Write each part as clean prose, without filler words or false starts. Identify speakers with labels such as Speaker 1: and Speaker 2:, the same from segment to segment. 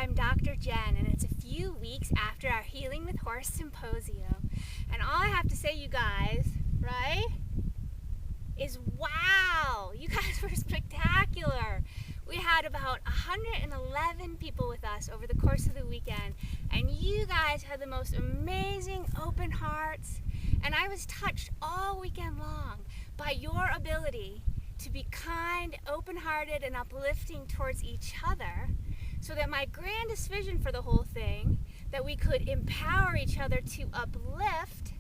Speaker 1: I'm Dr. Jen, and it's a few weeks after our Healing with Horse Symposium. And all I have to say, you guys, right, is wow! You guys were spectacular. We had about 111 people with us over the course of the weekend, and you guys had the most amazing open hearts. And I was touched all weekend long by your ability to be kind, open-hearted, and uplifting towards each other, so that my grandest vision for the whole thing, that we could empower each other to uplift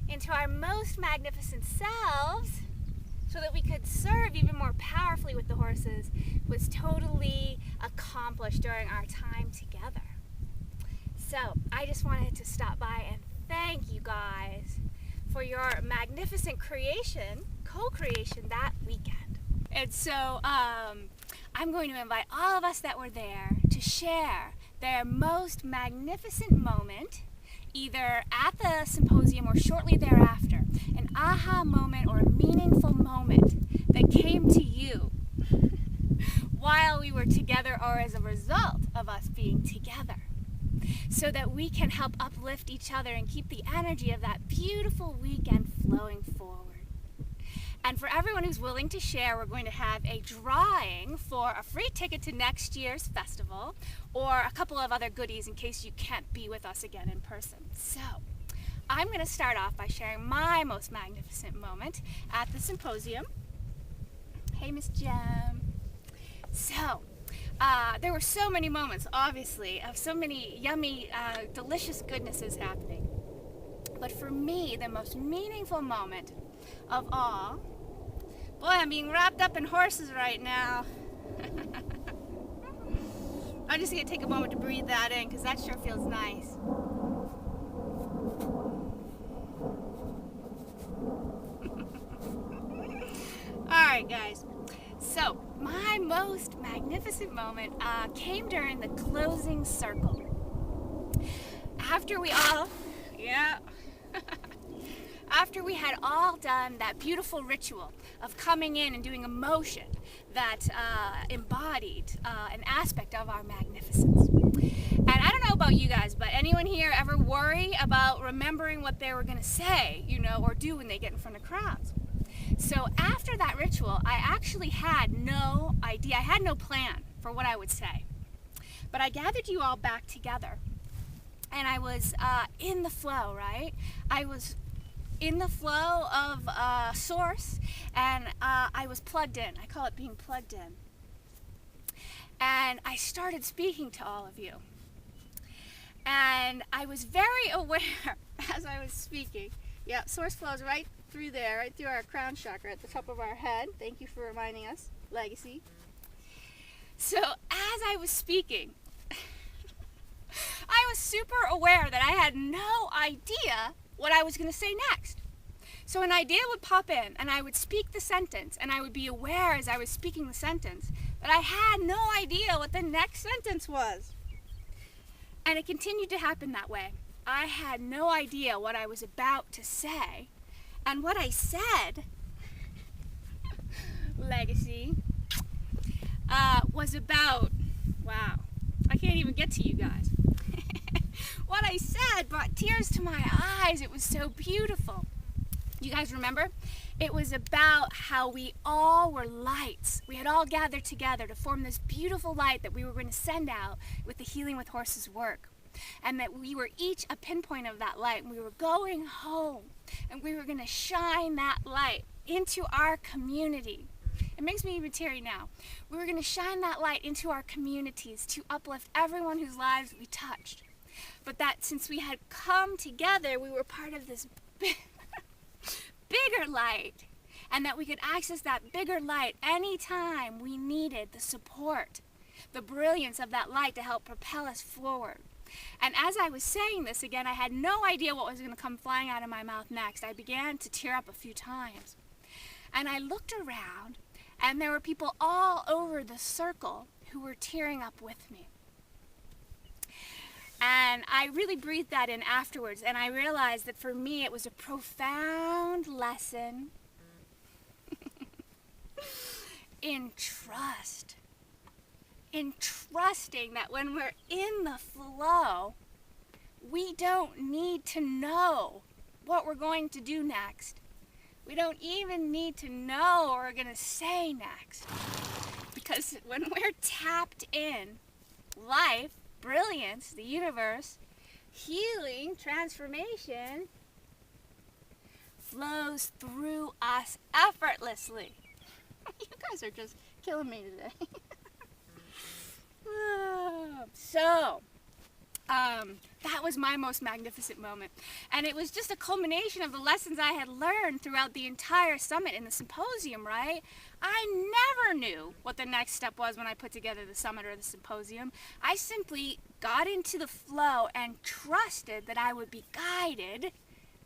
Speaker 1: into our most magnificent selves, so that we could serve even more powerfully with the horses, was totally accomplished during our time together. So I just wanted to stop by and thank you guys for your magnificent creation, co-creation that weekend. And so I'm going to invite all of us that were there to share their most magnificent moment, either at the symposium or shortly thereafter, an aha moment or a meaningful moment that came to you while we were together or as a result of us being together, so that we can help uplift each other and keep the energy of that beautiful weekend flowing forward. And for everyone who's willing to share, we're going to have a drawing for a free ticket to next year's festival, or a couple of other goodies in case you can't be with us again in person. So I'm going to start off by sharing my most magnificent moment at the symposium. Hey, Miss Jem. So there were so many moments, obviously, of so many yummy, delicious goodnesses happening. But for me, the most meaningful moment of all, boy, I'm being wrapped up in horses right now. I'm just going to take a moment to breathe that in, because that sure feels nice. Alright, guys. So, my most magnificent moment came during the closing circle. After we all, after we had all done that beautiful ritual of coming in and doing a motion that embodied an aspect of our magnificence. And I don't know about you guys, but anyone here ever worry about remembering what they were going to say, or do when they get in front of crowds? So after that ritual, I actually had no idea, I had no plan for what I would say. But I gathered you all back together, and I was in the flow, right? I was in the flow of source, and I was plugged in. I call it being plugged in. And I started speaking to all of you. And I was very aware as I was speaking. Yeah, source flows right through there, right through our crown chakra at the top of our head. Thank you for reminding us. Legacy. So as I was speaking, I was super aware that I had no idea what I was going to say next. So an idea would pop in, and I would speak the sentence, and I would be aware as I was speaking the sentence that I had no idea what the next sentence was. And it continued to happen that way. I had no idea what I was about to say, and what I said, legacy, was about, wow, I can't even get to you guys. What I said brought tears to my eyes. It was so beautiful. You guys remember? It was about how we all were lights. We had all gathered together to form this beautiful light that we were going to send out with the Healing with Horses work. And that we were each a pinpoint of that light. And we were going home, and we were going to shine that light into our community. It makes me even teary now. We were going to shine that light into our communities to uplift everyone whose lives we touched. But that since we had come together, we were part of this bigger light, and that we could access that bigger light anytime we needed the support, the brilliance of that light to help propel us forward. And as I was saying this again, I had no idea what was going to come flying out of my mouth next. I began to tear up a few times. And I looked around, and there were people all over the circle who were tearing up with me. And I really breathed that in afterwards, and I realized that for me it was a profound lesson in trust. in trusting that when we're in the flow, we don't need to know what we're going to do next. We don't even need to know what we're going to say next. Because when we're tapped in, life, brilliance, the universe, healing, transformation flows through us effortlessly. You guys are just killing me today. So, that was my most magnificent moment. And it was just a culmination of the lessons I had learned throughout the entire summit and the symposium, right? I never knew what the next step was when I put together the summit or the symposium. I simply got into the flow and trusted that I would be guided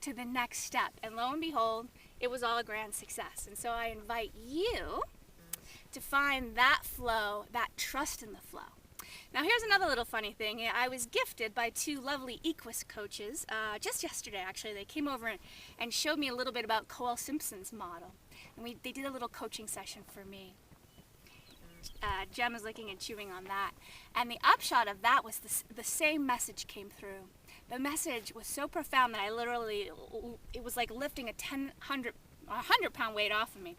Speaker 1: to the next step. And lo and behold, it was all a grand success. And so I invite you to find that flow, that trust in the flow. Now here's another little funny thing. I was gifted by two lovely Equus coaches just yesterday actually. They came over and showed me a little bit about Cole Simpson's model. And they did a little coaching session for me. Jem is licking and chewing on that. And the upshot of that was the same message came through. The message was so profound that it was like lifting a 100-pound weight off of me.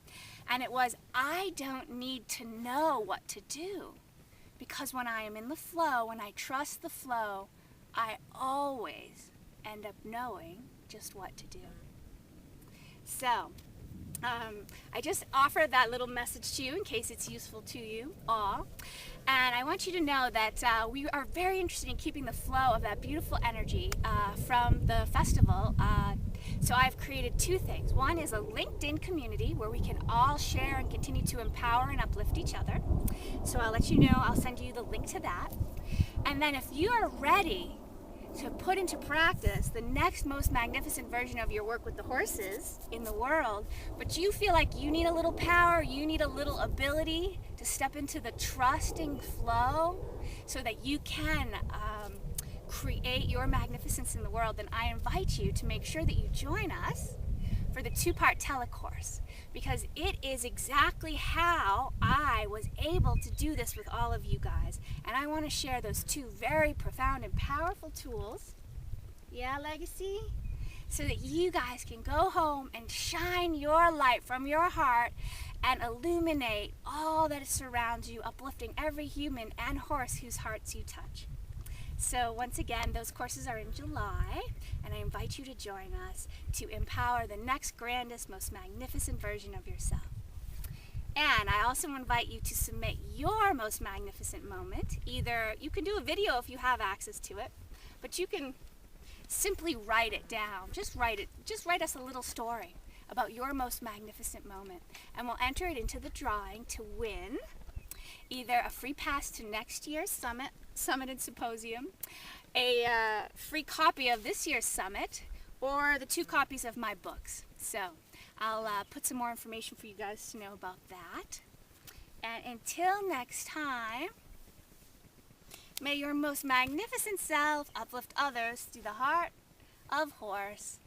Speaker 1: And it was, I don't need to know what to do. Because when I am in the flow, when I trust the flow, I always end up knowing just what to do. So, I just offer that little message to you in case it's useful to you all. And I want you to know that we are very interested in keeping the flow of that beautiful energy from the festival. So I've created two things. One is a LinkedIn community where we can all share and continue to empower and uplift each other. So I'll let you know, I'll send you the link to that. And then if you are ready to put into practice the next most magnificent version of your work with the horses in the world, but you feel like you need a little power, you need a little ability to step into the trusting flow so that you can create your magnificence in the world, then I invite you to make sure that you join us for the 2-part telecourse, because it is exactly how I was able to do this with all of you guys. And I want to share those two very profound and powerful tools, yeah, Legacy, so that you guys can go home and shine your light from your heart and illuminate all that surrounds you, uplifting every human and horse whose hearts you touch. So once again, those courses are in July, and I invite you to join us to empower the next grandest, most magnificent version of yourself. And I also invite you to submit your most magnificent moment. Either you can do a video if you have access to it, but you can simply write it down. Just write us a little story about your most magnificent moment, and we'll enter it into the drawing to win either a free pass to next year's summit and symposium, a free copy of this year's summit, or the 2 copies of my books. So I'll put some more information for you guys to know about that. And until next time, may your most magnificent self uplift others through the heart of horse.